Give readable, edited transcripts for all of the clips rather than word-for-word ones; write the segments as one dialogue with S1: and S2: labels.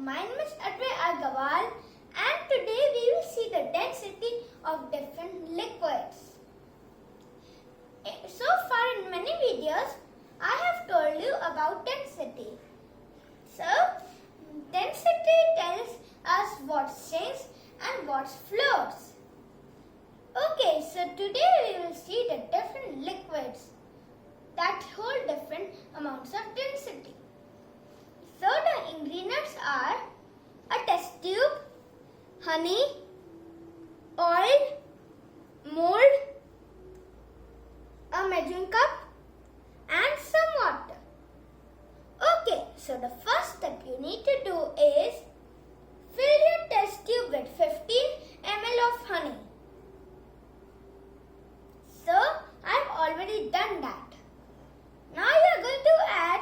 S1: my name is Advay Agarwal and today we will see the density of different liquids. So far in many videos, I have told you about density. So, density tells us what sinks and what floats. Okay, so today we will see the different liquids that hold different amounts of density. So the ingredients are a test tube, honey, oil, mold, a measuring cup and some water. Okay, so the first step you need to do is fill your test tube with 15 ml of honey. So I've already done that. Now you are going to add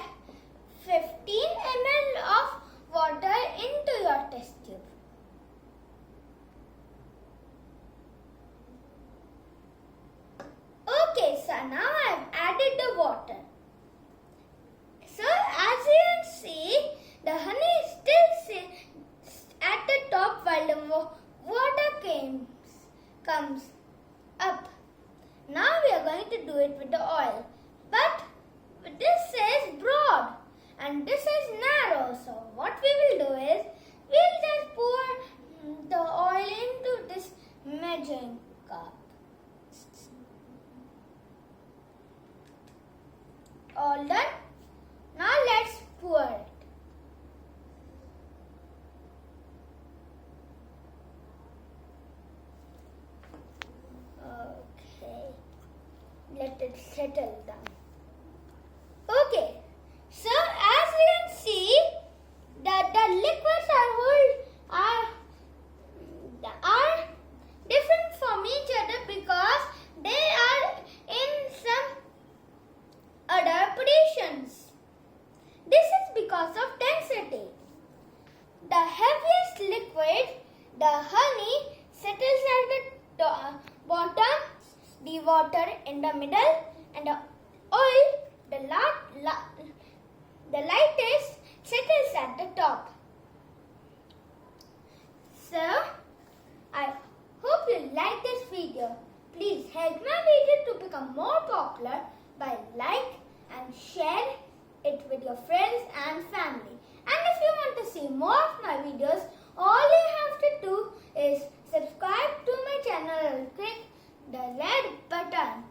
S1: 15 ml of water into your test tube. Okay, so now I have added the water. So as you can see, the honey is still at the top while the water comes up. Now we are going to do it with the oil. But this is broad and this is narrow. So what we will do is, we'll just pour the oil into this measuring cup. All done? Now let's pour it. Okay. Let it settle down. Okay. So as you can see, that the liquids are different from each other because they are in some other positions. This is because of density. The heaviest liquid, the honey, settles at the bottom, the water in the middle, and the oil, the lightest, settles at the top. So, I hope you like this video. Please help my video to become more popular by like and share it with your friends and family. And if you want to see more of my videos, all you have to do is subscribe to my channel and click the red button.